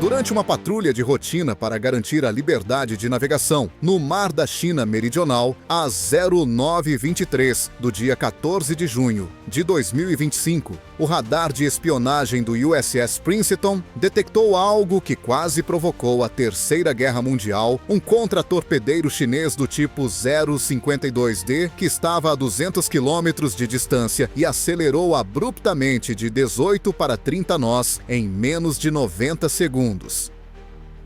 durante uma patrulha de rotina para garantir a liberdade de navegação no Mar da China Meridional, às 09h23 do dia 14 de junho de 2025, o radar de espionagem do USS Princeton detectou algo que quase provocou a Terceira Guerra Mundial, um contra-torpedeiro chinês do tipo 052D que estava a 200 quilômetros de distância e acelerou abruptamente de 18 para 30 nós em menos de 90 segundos.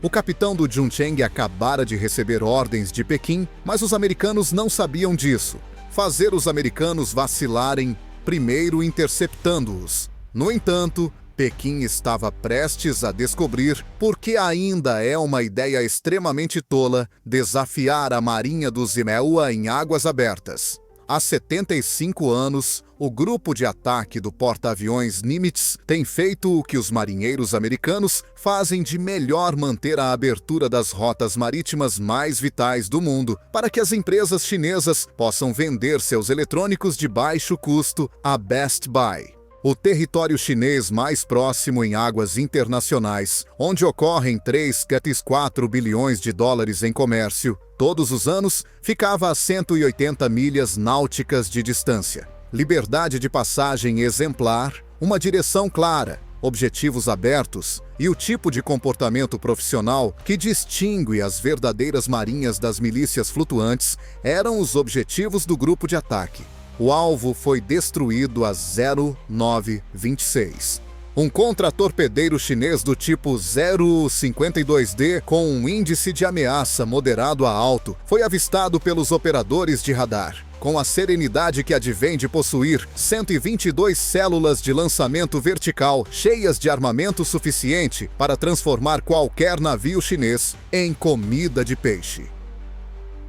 O capitão do Chuncheng acabara de receber ordens de Pequim, mas os americanos não sabiam disso. Fazer os americanos vacilarem, primeiro interceptando-os. No entanto, Pequim estava prestes a descobrir por que ainda é uma ideia extremamente tola desafiar a marinha do Zimeua em águas abertas. Há 75 anos, o grupo de ataque do porta-aviões Nimitz tem feito o que os marinheiros americanos fazem de melhor: manter a abertura das rotas marítimas mais vitais do mundo para que as empresas chinesas possam vender seus eletrônicos de baixo custo a Best Buy. O território chinês mais próximo em águas internacionais, onde ocorrem 3,4 bilhões de dólares em comércio todos os anos, ficava a 180 milhas náuticas de distância. Liberdade de passagem exemplar, uma direção clara, objetivos abertos e o tipo de comportamento profissional que distingue as verdadeiras marinhas das milícias flutuantes eram os objetivos do grupo de ataque. O alvo foi destruído a 09h26. Um contra-torpedeiro chinês do tipo 052D com um índice de ameaça moderado a alto foi avistado pelos operadores de radar. Com a serenidade que advém de possuir 122 células de lançamento vertical cheias de armamento suficiente para transformar qualquer navio chinês em comida de peixe.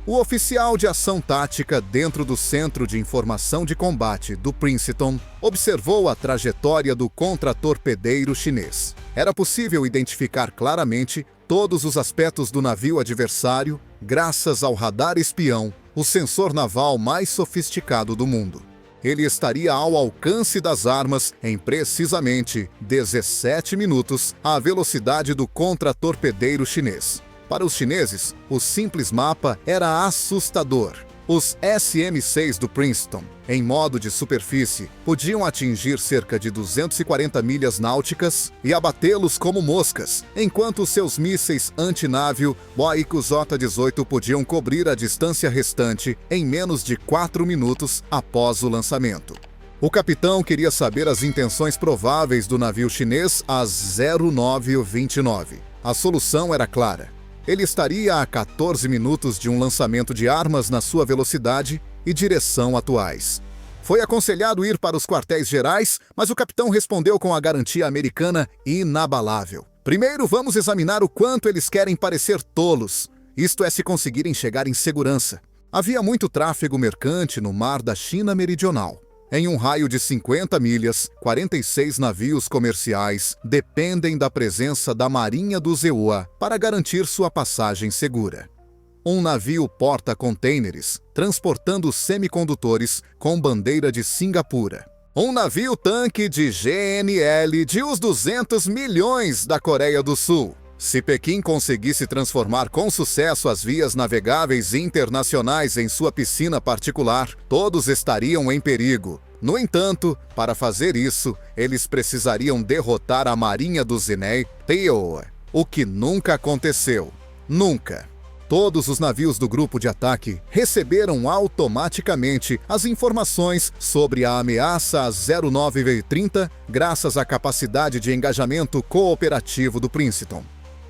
O oficial de ação tática dentro do Centro de Informação de Combate do Princeton observou a trajetória do contra-torpedeiro chinês. Era possível identificar claramente todos os aspectos do navio adversário graças ao radar espião, o sensor naval mais sofisticado do mundo. Ele estaria ao alcance das armas em precisamente 17 minutos à velocidade do contra-torpedeiro chinês. Para os chineses, o simples mapa era assustador. Os SM-6 do Princeton, em modo de superfície, podiam atingir cerca de 240 milhas náuticas e abatê-los como moscas, enquanto seus mísseis antinávio Boeing J-18 podiam cobrir a distância restante em menos de 4 minutos após o lançamento. O capitão queria saber as intenções prováveis do navio chinês às 09h29. A solução era clara. Ele estaria a 14 minutos de um lançamento de armas na sua velocidade e direção atuais. Foi aconselhado ir para os quartéis gerais, mas o capitão respondeu com a garantia americana inabalável. Primeiro vamos examinar o quanto eles querem parecer tolos. Isto é, se conseguirem chegar em segurança. Havia muito tráfego mercante no Mar da China Meridional. Em um raio de 50 milhas, 46 navios comerciais dependem da presença da Marinha do Zeoa para garantir sua passagem segura. Um navio porta-contêineres transportando semicondutores com bandeira de Singapura. Um navio-tanque de GNL de uns 200 milhões da Coreia do Sul. Se Pequim conseguisse transformar com sucesso as vias navegáveis internacionais em sua piscina particular, todos estariam em perigo. No entanto, para fazer isso, eles precisariam derrotar a marinha do Zinei Teoa, o que nunca aconteceu. Nunca. Todos os navios do grupo de ataque receberam automaticamente as informações sobre a ameaça às 09h30 graças à capacidade de engajamento cooperativo do Princeton.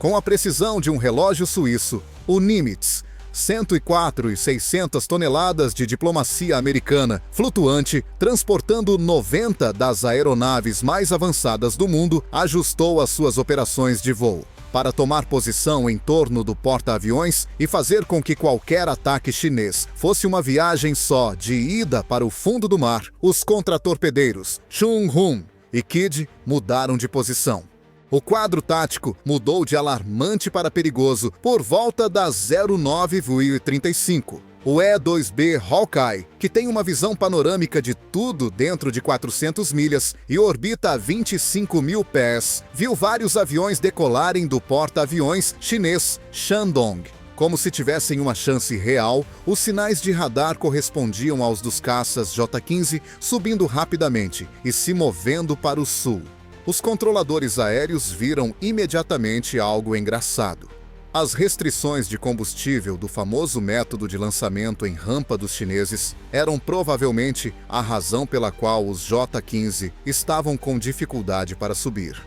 Com a precisão de um relógio suíço, o Nimitz, 104,600 toneladas de diplomacia americana flutuante, transportando 90 das aeronaves mais avançadas do mundo, ajustou as suas operações de voo. Para tomar posição em torno do porta-aviões e fazer com que qualquer ataque chinês fosse uma viagem só de ida para o fundo do mar, os contra-torpedeiros Chunhun e Kidd mudaram de posição. O quadro tático mudou de alarmante para perigoso por volta das 09h35. O E-2B Hawkeye, que tem uma visão panorâmica de tudo dentro de 400 milhas e orbita a 25 mil pés, viu vários aviões decolarem do porta-aviões chinês Shandong. Como se tivessem uma chance real, os sinais de radar correspondiam aos dos caças J-15 subindo rapidamente e se movendo para o sul. Os controladores aéreos viram imediatamente algo engraçado. As restrições de combustível do famoso método de lançamento em rampa dos chineses eram provavelmente a razão pela qual os J-15 estavam com dificuldade para subir.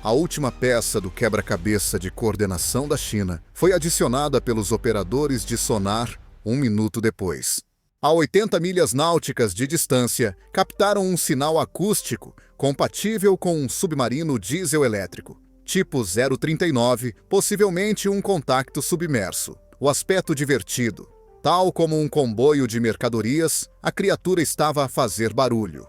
A última peça do quebra-cabeça de coordenação da China foi adicionada pelos operadores de sonar 1 minuto depois. A 80 milhas náuticas de distância, captaram um sinal acústico compatível com um submarino diesel elétrico, tipo 039, possivelmente um contacto submerso. O aspecto divertido. Tal como um comboio de mercadorias, a criatura estava a fazer barulho.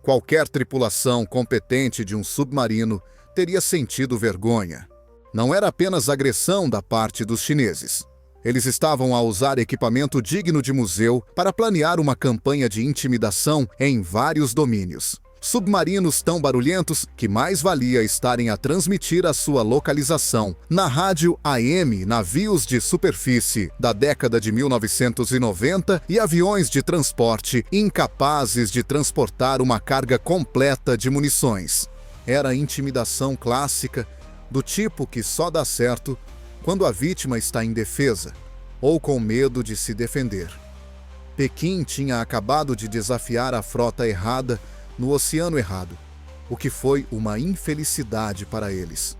Qualquer tripulação competente de um submarino teria sentido vergonha. Não era apenas agressão da parte dos chineses. Eles estavam a usar equipamento digno de museu para planear uma campanha de intimidação em vários domínios. Submarinos tão barulhentos que mais valia estarem a transmitir a sua localização na rádio AM, navios de superfície da década de 1990 e aviões de transporte incapazes de transportar uma carga completa de munições. Era intimidação clássica, do tipo que só dá certo quando a vítima está indefesa ou com medo de se defender. Pequim tinha acabado de desafiar a frota errada no oceano errado, o que foi uma infelicidade para eles.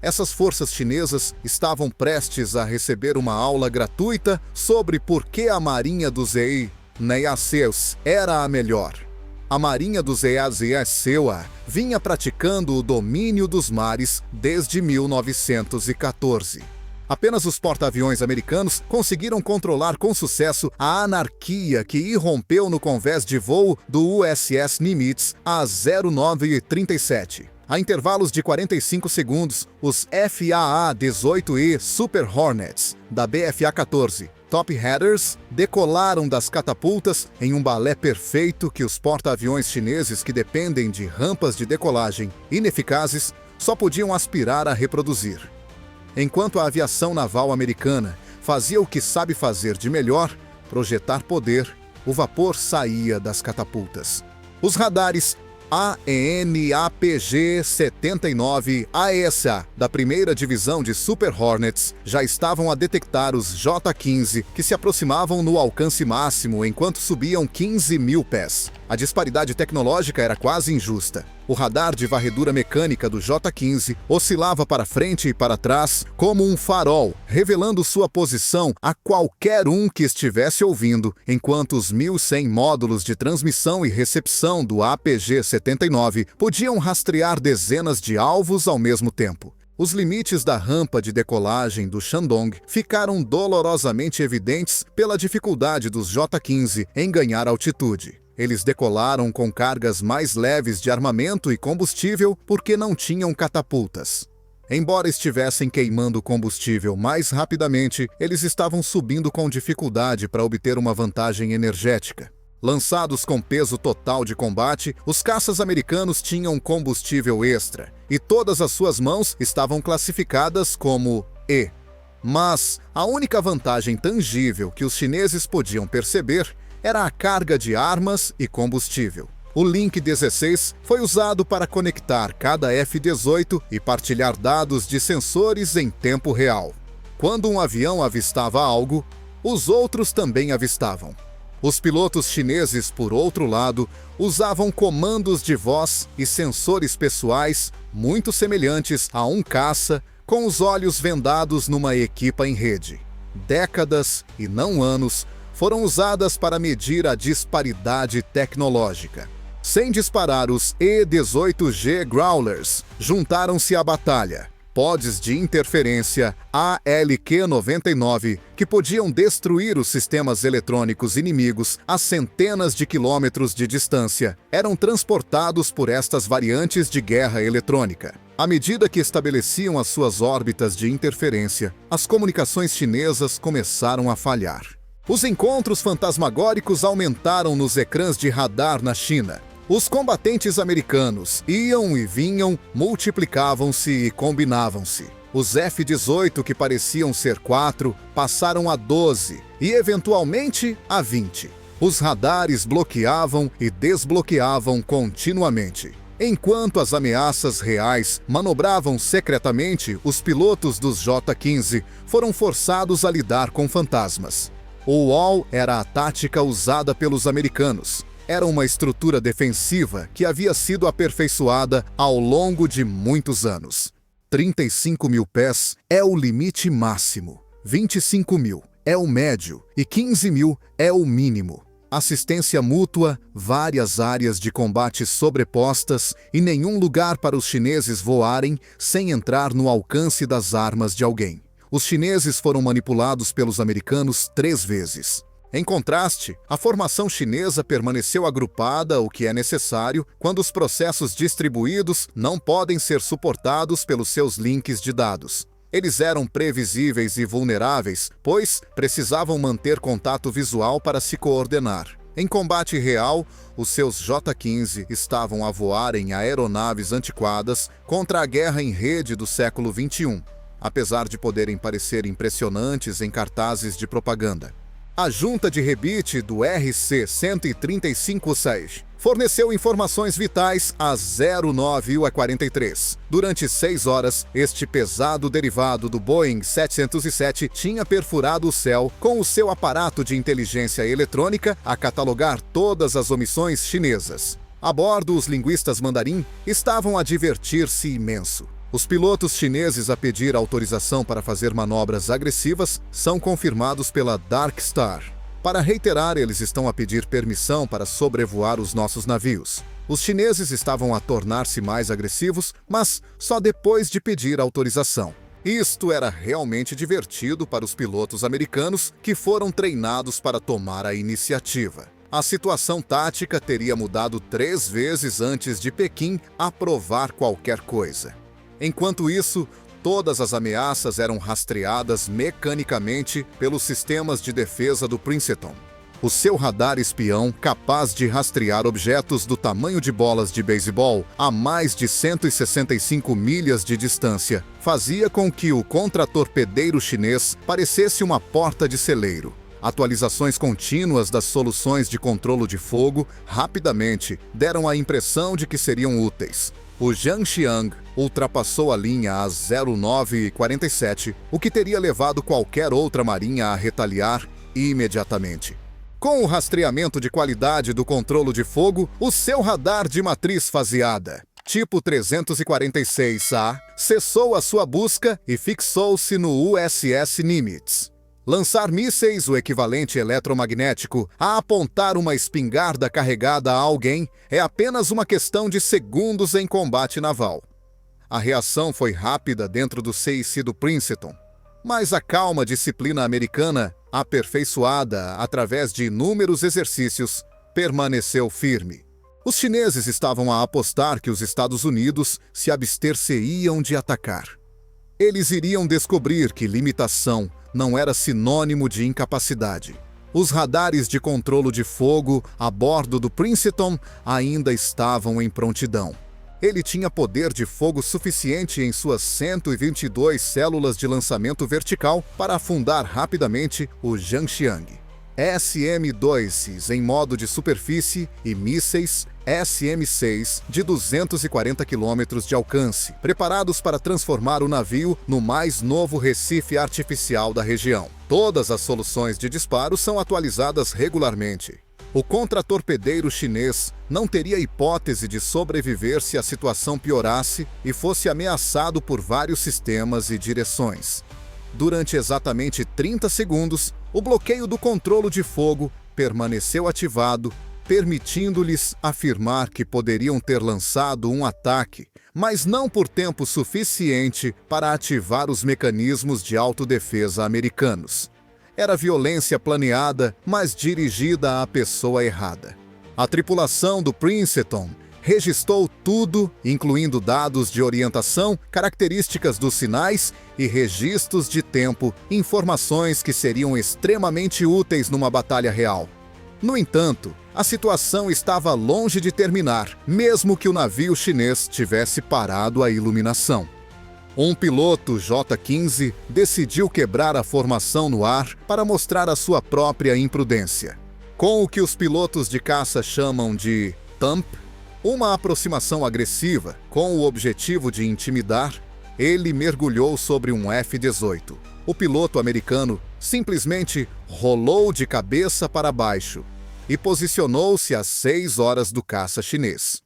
Essas forças chinesas estavam prestes a receber uma aula gratuita sobre por que a marinha dos Neiaceus era a melhor. A marinha dos Eazeaceua vinha praticando o domínio dos mares desde 1914. Apenas os porta-aviões americanos conseguiram controlar com sucesso a anarquia que irrompeu no convés de voo do USS Nimitz a 0937. A intervalos de 45 segundos, os FAA-18E Super Hornets da BFA-14 Top Headers decolaram das catapultas em um balé perfeito que os porta-aviões chineses que dependem de rampas de decolagem ineficazes só podiam aspirar a reproduzir. Enquanto a aviação naval americana fazia o que sabe fazer de melhor, projetar poder, o vapor saía das catapultas. Os radares AN/APG-79 AESA da primeira divisão de Super Hornets já estavam a detectar os J-15 que se aproximavam no alcance máximo enquanto subiam 15 mil pés. A disparidade tecnológica era quase injusta. O radar de varredura mecânica do J-15 oscilava para frente e para trás como um farol, revelando sua posição a qualquer um que estivesse ouvindo, enquanto os 1.100 módulos de transmissão e recepção do APG-79 podiam rastrear dezenas de alvos ao mesmo tempo. Os limites da rampa de decolagem do Shandong ficaram dolorosamente evidentes pela dificuldade dos J-15 em ganhar altitude. Eles decolaram com cargas mais leves de armamento e combustível porque não tinham catapultas. Embora estivessem queimando combustível mais rapidamente, eles estavam subindo com dificuldade para obter uma vantagem energética. Lançados com peso total de combate, os caças americanos tinham combustível extra, e todas as suas mãos estavam classificadas como E. Mas a única vantagem tangível que os chineses podiam perceber era a carga de armas e combustível. O Link 16 foi usado para conectar cada F-18 e partilhar dados de sensores em tempo real. Quando um avião avistava algo, os outros também avistavam. Os pilotos chineses, por outro lado, usavam comandos de voz e sensores pessoais muito semelhantes a um caça, com os olhos vendados numa equipa em rede. Décadas, e não anos, foram usadas para medir a disparidade tecnológica. Sem disparar os E-18G Growlers, juntaram-se à batalha. Pods de interferência ALQ-99 que podiam destruir os sistemas eletrônicos inimigos a centenas de quilômetros de distância eram transportados por estas variantes de guerra eletrônica. À medida que estabeleciam as suas órbitas de interferência, as comunicações chinesas começaram a falhar. Os encontros fantasmagóricos aumentaram nos ecrãs de radar na China. Os combatentes americanos iam e vinham, multiplicavam-se e combinavam-se. Os F-18, que pareciam ser 4, passaram a 12 e, eventualmente, a 20. Os radares bloqueavam e desbloqueavam continuamente. Enquanto as ameaças reais manobravam secretamente, os pilotos dos J-15 foram forçados a lidar com fantasmas. O Wall era a tática usada pelos americanos. Era uma estrutura defensiva que havia sido aperfeiçoada ao longo de muitos anos. 35 mil pés é o limite máximo, 25 mil é o médio e 15 mil é o mínimo. Assistência mútua, várias áreas de combate sobrepostas e nenhum lugar para os chineses voarem sem entrar no alcance das armas de alguém. Os chineses foram manipulados pelos americanos 3 vezes. Em contraste, a formação chinesa permaneceu agrupada, o que é necessário quando os processos distribuídos não podem ser suportados pelos seus links de dados. Eles eram previsíveis e vulneráveis, pois precisavam manter contato visual para se coordenar. Em combate real, os seus J-15 estavam a voar em aeronaves antiquadas contra a guerra em rede do século XXI, apesar de poderem parecer impressionantes em cartazes de propaganda. A junta de rebite do RC-135-6 forneceu informações vitais a 09 UA-43. Durante 6 horas, este pesado derivado do Boeing 707 tinha perfurado o céu com o seu aparato de inteligência eletrônica a catalogar todas as omissões chinesas. A bordo, os linguistas mandarim estavam a divertir-se imenso. Os pilotos chineses a pedir autorização para fazer manobras agressivas são confirmados pela Dark Star. Para reiterar, eles estão a pedir permissão para sobrevoar os nossos navios. Os chineses estavam a tornar-se mais agressivos, mas só depois de pedir autorização. Isto era realmente divertido para os pilotos americanos que foram treinados para tomar a iniciativa. A situação tática teria mudado 3 vezes antes de Pequim aprovar qualquer coisa. Enquanto isso, todas as ameaças eram rastreadas mecanicamente pelos sistemas de defesa do Princeton. O seu radar espião, capaz de rastrear objetos do tamanho de bolas de beisebol a mais de 165 milhas de distância, fazia com que o contratorpedeiro chinês parecesse uma porta de celeiro. Atualizações contínuas das soluções de controlo de fogo rapidamente deram a impressão de que seriam úteis. O Zhangxiang ultrapassou a linha a 0947, o que teria levado qualquer outra marinha a retaliar imediatamente. Com o rastreamento de qualidade do controlo de fogo, o seu radar de matriz faseada, tipo 346A, cessou a sua busca e fixou-se no USS Nimitz. Lançar mísseis, o equivalente eletromagnético, a apontar uma espingarda carregada a alguém é apenas uma questão de segundos em combate naval. A reação foi rápida dentro do CIC do Princeton, mas a calma disciplina americana, aperfeiçoada através de inúmeros exercícios, permaneceu firme. Os chineses estavam a apostar que os Estados Unidos se abster-se-iam de atacar. Eles iriam descobrir que limitação não era sinônimo de incapacidade. Os radares de controlo de fogo a bordo do Princeton ainda estavam em prontidão. Ele tinha poder de fogo suficiente em suas 122 células de lançamento vertical para afundar rapidamente o Zhangxiang. SM-2 em modo de superfície e mísseis SM-6 de 240 km de alcance, preparados para transformar o navio no mais novo recife artificial da região. Todas as soluções de disparo são atualizadas regularmente. O contratorpedeiro chinês não teria hipótese de sobreviver se a situação piorasse e fosse ameaçado por vários sistemas e direções. Durante exatamente 30 segundos, o bloqueio do controlo de fogo permaneceu ativado, permitindo-lhes afirmar que poderiam ter lançado um ataque, mas não por tempo suficiente para ativar os mecanismos de autodefesa americanos. Era violência planeada, mas dirigida à pessoa errada. A tripulação do Princeton registrou tudo, incluindo dados de orientação, características dos sinais e registros de tempo, informações que seriam extremamente úteis numa batalha real. No entanto, a situação estava longe de terminar, mesmo que o navio chinês tivesse parado a iluminação. Um piloto J-15 decidiu quebrar a formação no ar para mostrar a sua própria imprudência. Com o que os pilotos de caça chamam de thump, uma aproximação agressiva com o objetivo de intimidar, ele mergulhou sobre um F-18. O piloto americano simplesmente rolou de cabeça para baixo e posicionou-se às 6 horas do caça chinês.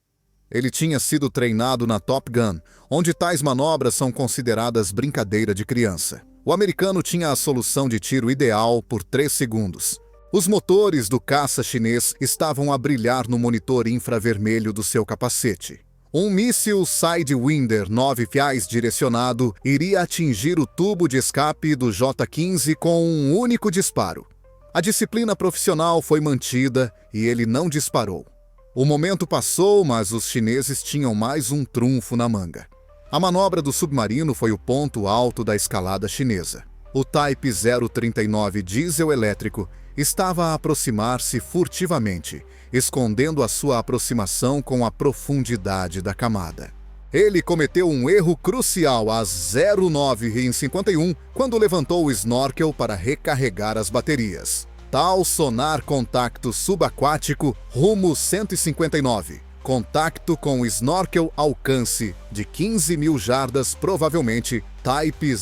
Ele tinha sido treinado na Top Gun, onde tais manobras são consideradas brincadeira de criança. O americano tinha a solução de tiro ideal por 3 segundos. Os motores do caça chinês estavam a brilhar no monitor infravermelho do seu capacete. Um míssil Sidewinder 9 fiais direcionado iria atingir o tubo de escape do J-15 com um único disparo. A disciplina profissional foi mantida e ele não disparou. O momento passou, mas os chineses tinham mais um trunfo na manga. A manobra do submarino foi o ponto alto da escalada chinesa. O Type 039 diesel elétrico estava a aproximar-se furtivamente, escondendo a sua aproximação com a profundidade da camada. Ele cometeu um erro crucial às 09h51 quando levantou o snorkel para recarregar as baterias. Tal sonar contacto subaquático rumo 159. Contacto com snorkel alcance de 15.000 jardas, provavelmente Type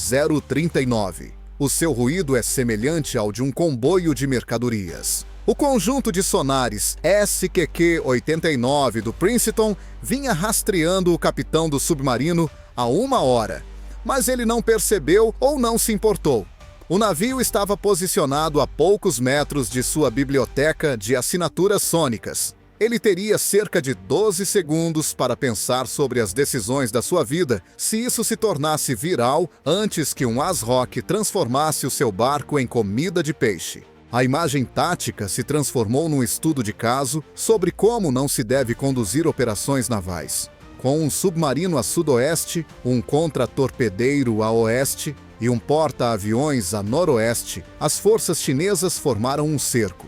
039. O seu ruído é semelhante ao de um comboio de mercadorias. O conjunto de sonares SQQ-89 do Princeton vinha rastreando o capitão do submarino há 1 hora, mas ele não percebeu ou não se importou. O navio estava posicionado a poucos metros de sua biblioteca de assinaturas sônicas. Ele teria cerca de 12 segundos para pensar sobre as decisões da sua vida se isso se tornasse viral antes que um ASRock transformasse o seu barco em comida de peixe. A imagem tática se transformou num estudo de caso sobre como não se deve conduzir operações navais. Com um submarino a sudoeste, um contra-torpedeiro a oeste e um porta-aviões a noroeste, as forças chinesas formaram um cerco.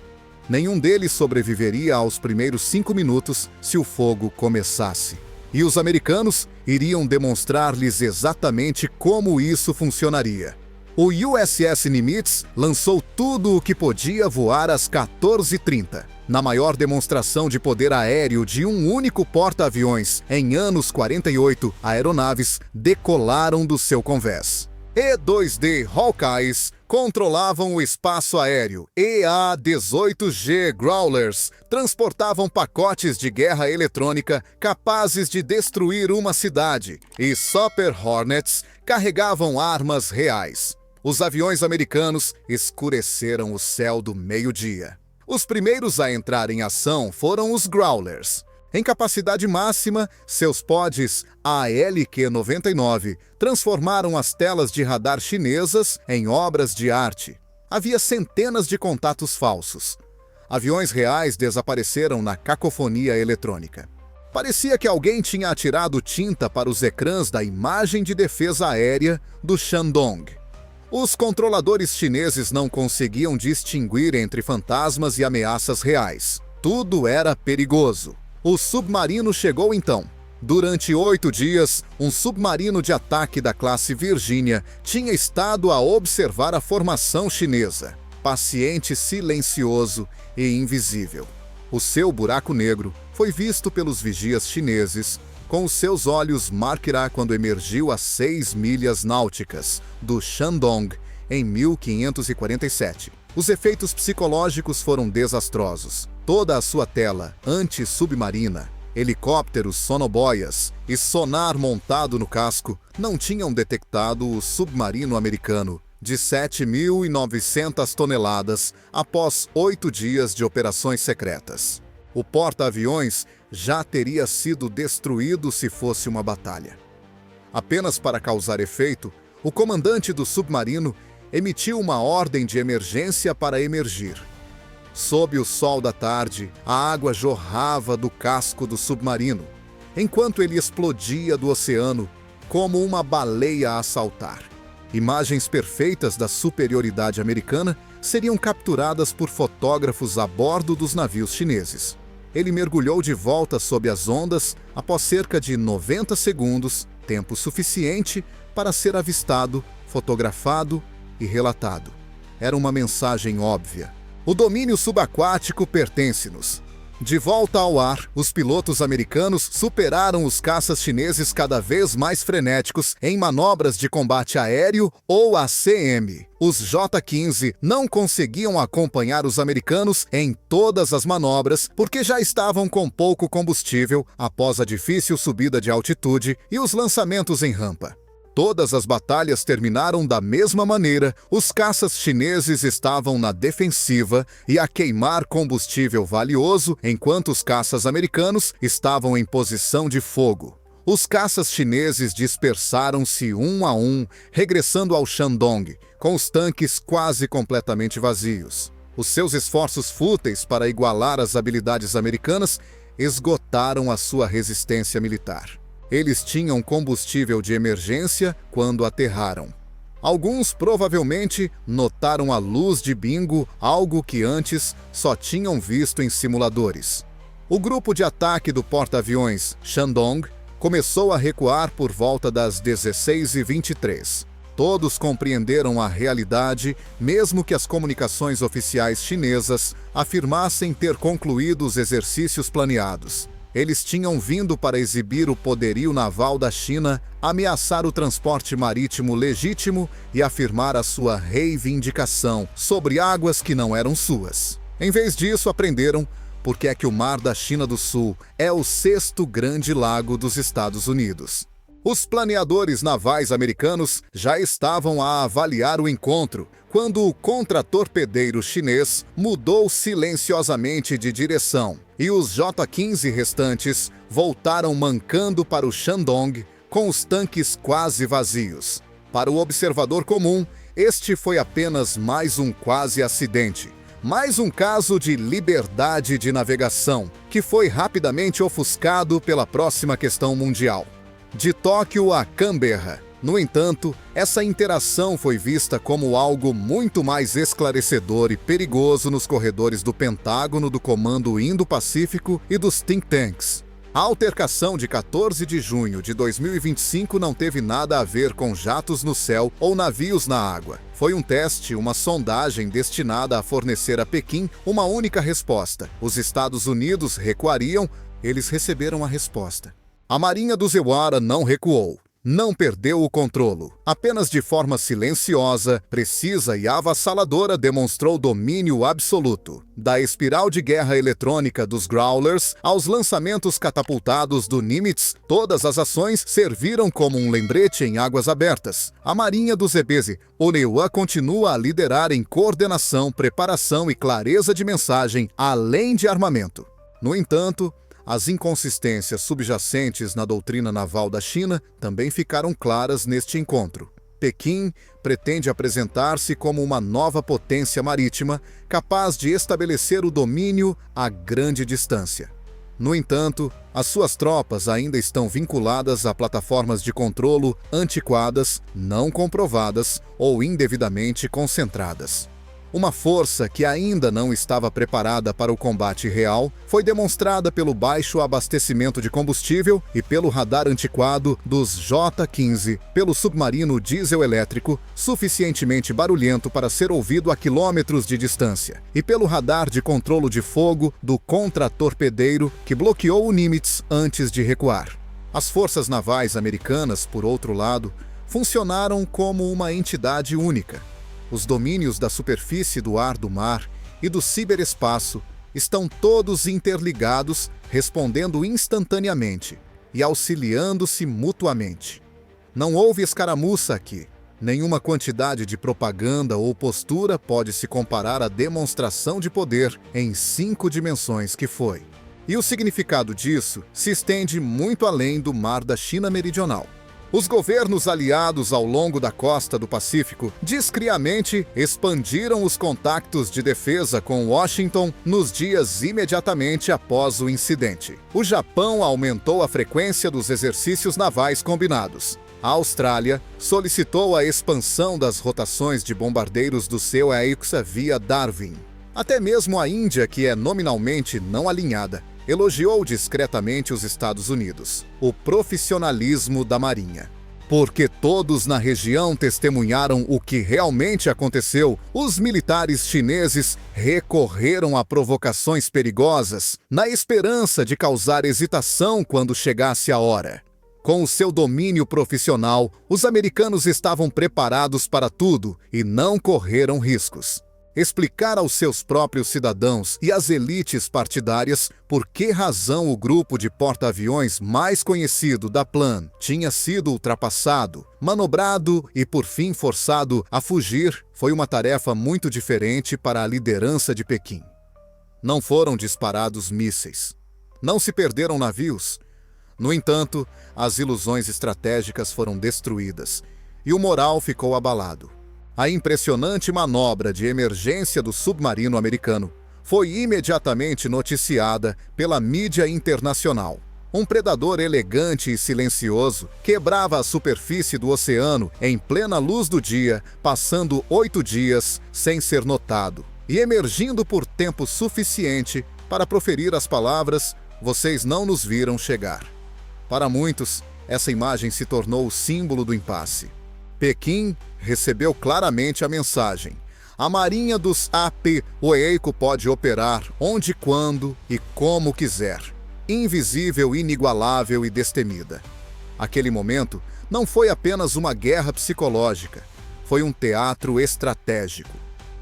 Nenhum deles sobreviveria aos primeiros 5 minutos se o fogo começasse. E os americanos iriam demonstrar-lhes exatamente como isso funcionaria. O USS Nimitz lançou tudo o que podia voar às 14h30. Na maior demonstração de poder aéreo de um único porta-aviões em anos 48, aeronaves decolaram do seu convés. E-2D Hawkeyes controlavam o espaço aéreo. EA-18G Growlers transportavam pacotes de guerra eletrônica capazes de destruir uma cidade. E Super Hornets carregavam armas reais. Os aviões americanos escureceram o céu do meio-dia. Os primeiros a entrar em ação foram os Growlers. Em capacidade máxima, seus pods ALQ-99 transformaram as telas de radar chinesas em obras de arte. Havia centenas de contatos falsos. Aviões reais desapareceram na cacofonia eletrônica. Parecia que alguém tinha atirado tinta para os ecrãs da imagem de defesa aérea do Shandong. Os controladores chineses não conseguiam distinguir entre fantasmas e ameaças reais. Tudo era perigoso. O submarino chegou então. Durante 8 dias, um submarino de ataque da classe Virginia tinha estado a observar a formação chinesa, paciente, silencioso e invisível. O seu buraco negro foi visto pelos vigias chineses com os seus olhos Markira quando emergiu a 6 milhas náuticas do Shandong em 1547. Os efeitos psicológicos foram desastrosos. Toda a sua tela anti-submarina, helicópteros, sonoboias e sonar montado no casco não tinham detectado o submarino americano de 7.900 toneladas após 8 dias de operações secretas. O porta-aviões já teria sido destruído se fosse uma batalha. Apenas para causar efeito, o comandante do submarino emitiu uma ordem de emergência para emergir. Sob o sol da tarde, a água jorrava do casco do submarino. enquanto ele explodia do oceano como uma baleia a saltar. Imagens perfeitas da superioridade americana seriam capturadas por fotógrafos a bordo dos navios chineses. Ele mergulhou de volta sob as ondas após cerca de 90 segundos, tempo suficiente para ser avistado, fotografado e relatado. Era uma mensagem óbvia. O domínio subaquático pertence-nos. De volta ao ar, os pilotos americanos superaram os caças chineses cada vez mais frenéticos em manobras de combate aéreo ou ACM. Os J-15 não conseguiam acompanhar os americanos em todas as manobras porque já estavam com pouco combustível após a difícil subida de altitude e os lançamentos em rampa. Todas as batalhas terminaram da mesma maneira, os caças chineses estavam na defensiva e a queimar combustível valioso, enquanto os caças americanos estavam em posição de fogo. Os caças chineses dispersaram-se um a um, regressando ao Shandong, com os tanques quase completamente vazios. Os seus esforços fúteis para igualar as habilidades americanas esgotaram a sua resistência militar. Eles tinham combustível de emergência quando aterraram. Alguns provavelmente notaram a luz de bingo, algo que antes só tinham visto em simuladores. O grupo de ataque do porta-aviões Shandong começou a recuar por volta das 16h23. Todos compreenderam a realidade, mesmo que as comunicações oficiais chinesas afirmassem ter concluído os exercícios planeados. Eles tinham vindo para exibir o poderio naval da China, ameaçar o transporte marítimo legítimo e afirmar a sua reivindicação sobre águas que não eram suas. Em vez disso, aprenderam porque é que o Mar da China do Sul é o 6º grande lago dos Estados Unidos. Os planeadores navais americanos já estavam a avaliar o encontro quando o contratorpedeiro chinês mudou silenciosamente de direção e os J-15 restantes voltaram mancando para o Shandong com os tanques quase vazios. Para o observador comum, este foi apenas mais um quase acidente. Mais um caso de liberdade de navegação, que foi rapidamente ofuscado pela próxima questão mundial. De Tóquio a Canberra. No entanto, essa interação foi vista como algo muito mais esclarecedor e perigoso nos corredores do Pentágono, do Comando Indo-Pacífico e dos think tanks. A altercação de 14 de junho de 2025 não teve nada a ver com jatos no céu ou navios na água. Foi um teste, uma sondagem destinada a fornecer a Pequim uma única resposta. Os Estados Unidos recuariam, eles receberam a resposta. A Marinha do Zeuara não recuou. Não perdeu o controle. Apenas de forma silenciosa, precisa e avassaladora demonstrou domínio absoluto. Da espiral de guerra eletrônica dos Growlers aos lançamentos catapultados do Nimitz, todas as ações serviram como um lembrete em águas abertas. A Marinha do Zebeze, Onewa, continua a liderar em coordenação, preparação e clareza de mensagem, além de armamento. No entanto, as inconsistências subjacentes na doutrina naval da China também ficaram claras neste encontro. Pequim pretende apresentar-se como uma nova potência marítima capaz de estabelecer o domínio a grande distância. No entanto, as suas tropas ainda estão vinculadas a plataformas de controlo antiquadas, não comprovadas ou indevidamente concentradas. Uma força que ainda não estava preparada para o combate real foi demonstrada pelo baixo abastecimento de combustível e pelo radar antiquado dos J-15, pelo submarino diesel-elétrico, suficientemente barulhento para ser ouvido a quilômetros de distância, e pelo radar de controlo de fogo do contratorpedeiro que bloqueou o Nimitz antes de recuar. As forças navais americanas, por outro lado, funcionaram como uma entidade única. Os domínios da superfície do ar do mar e do ciberespaço estão todos interligados, respondendo instantaneamente e auxiliando-se mutuamente. Não houve escaramuça aqui. Nenhuma quantidade de propaganda ou postura pode se comparar à demonstração de poder em 5 dimensões que foi. E o significado disso se estende muito além do Mar da China Meridional. Os governos aliados ao longo da costa do Pacífico discretamente expandiram os contactos de defesa com Washington nos dias imediatamente após o incidente. O Japão aumentou a frequência dos exercícios navais combinados. A Austrália solicitou a expansão das rotações de bombardeiros do seu Aixa via Darwin. Até mesmo a Índia, que é nominalmente não alinhada, elogiou discretamente os Estados Unidos, o profissionalismo da Marinha. Porque todos na região testemunharam o que realmente aconteceu, os militares chineses recorreram a provocações perigosas, na esperança de causar hesitação quando chegasse a hora. Com o seu domínio profissional, os americanos estavam preparados para tudo e não correram riscos. Explicar aos seus próprios cidadãos e às elites partidárias por que razão o grupo de porta-aviões mais conhecido da Plan tinha sido ultrapassado, manobrado e por fim forçado a fugir foi uma tarefa muito diferente para a liderança de Pequim. Não foram disparados mísseis. Não se perderam navios. No entanto, as ilusões estratégicas foram destruídas e o moral ficou abalado. A impressionante manobra de emergência do submarino americano foi imediatamente noticiada pela mídia internacional. Um predador elegante e silencioso quebrava a superfície do oceano em plena luz do dia, passando 8 dias sem ser notado e emergindo por tempo suficiente para proferir as palavras "Vocês não nos viram chegar". Para muitos, essa imagem se tornou o símbolo do impasse. Pequim recebeu claramente a mensagem: a Marinha dos AP Oeico pode operar onde, quando e como quiser. Invisível, inigualável e destemida. Aquele momento não foi apenas uma guerra psicológica, foi um teatro estratégico.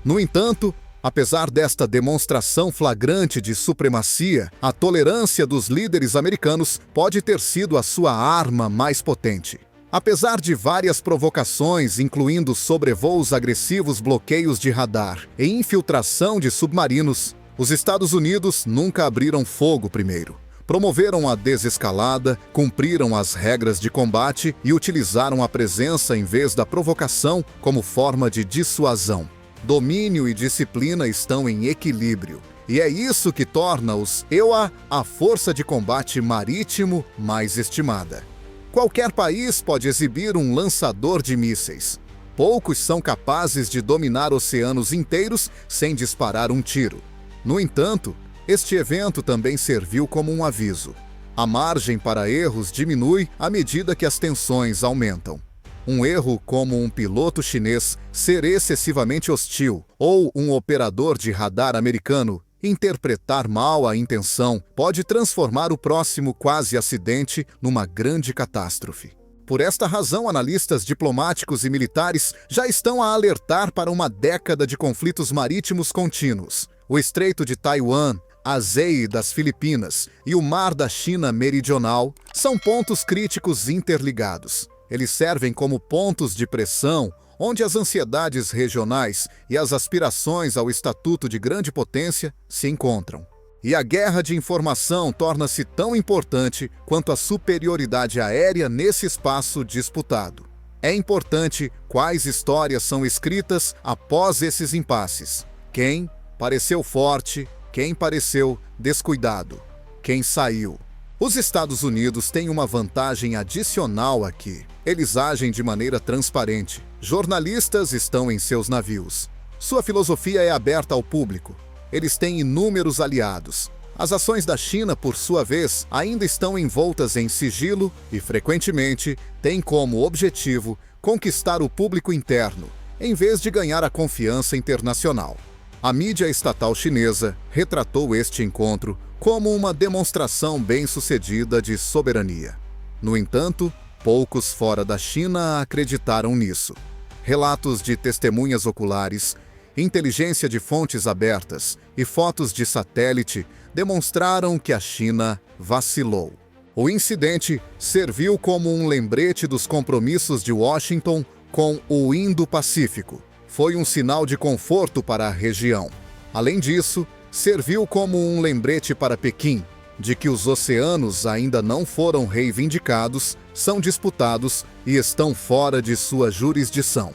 No entanto, apesar desta demonstração flagrante de supremacia, a tolerância dos líderes americanos pode ter sido a sua arma mais potente. Apesar de várias provocações, incluindo sobrevoos agressivos, bloqueios de radar e infiltração de submarinos, os Estados Unidos nunca abriram fogo primeiro. Promoveram a desescalada, cumpriram as regras de combate e utilizaram a presença em vez da provocação como forma de dissuasão. Domínio e disciplina estão em equilíbrio, e é isso que torna os EUA a força de combate marítimo mais estimada. Qualquer país pode exibir um lançador de mísseis. Poucos são capazes de dominar oceanos inteiros sem disparar um tiro. No entanto, este evento também serviu como um aviso. A margem para erros diminui à medida que as tensões aumentam. Um erro como um piloto chinês ser excessivamente hostil ou um operador de radar americano interpretar mal a intenção pode transformar o próximo quase acidente numa grande catástrofe. Por esta razão, analistas diplomáticos e militares já estão a alertar para uma década de conflitos marítimos contínuos. O Estreito de Taiwan, a ZEI das Filipinas e o Mar da China Meridional são pontos críticos interligados. Eles servem como pontos de pressão onde as ansiedades regionais e as aspirações ao estatuto de grande potência se encontram. E a guerra de informação torna-se tão importante quanto a superioridade aérea nesse espaço disputado. É importante quais histórias são escritas após esses impasses. Quem pareceu forte, quem pareceu descuidado, quem saiu. Os Estados Unidos têm uma vantagem adicional aqui. Eles agem de maneira transparente. Jornalistas estão em seus navios. Sua filosofia é aberta ao público. Eles têm inúmeros aliados. As ações da China, por sua vez, ainda estão envoltas em sigilo e, frequentemente, têm como objetivo conquistar o público interno, em vez de ganhar a confiança internacional. A mídia estatal chinesa retratou este encontro como uma demonstração bem-sucedida de soberania. No entanto, poucos fora da China acreditaram nisso. Relatos de testemunhas oculares, inteligência de fontes abertas e fotos de satélite demonstraram que a China vacilou. O incidente serviu como um lembrete dos compromissos de Washington com o Indo-Pacífico. Foi um sinal de conforto para a região. Além disso, serviu como um lembrete para Pequim. de que os oceanos ainda não foram reivindicados, são disputados e estão fora de sua jurisdição.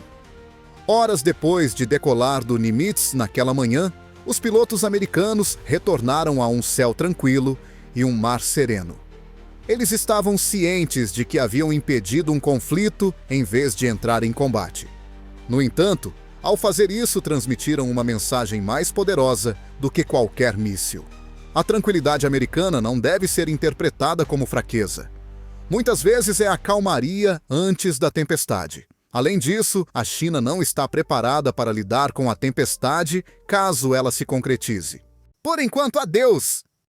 Horas depois de decolar do Nimitz naquela manhã, os pilotos americanos retornaram a um céu tranquilo e um mar sereno. Eles estavam cientes de que haviam impedido um conflito em vez de entrar em combate. No entanto, ao fazer isso, transmitiram uma mensagem mais poderosa do que qualquer míssil. A tranquilidade americana não deve ser interpretada como fraqueza. Muitas vezes é a calmaria antes da tempestade. Além disso, a China não está preparada para lidar com a tempestade caso ela se concretize. Por enquanto, adeus!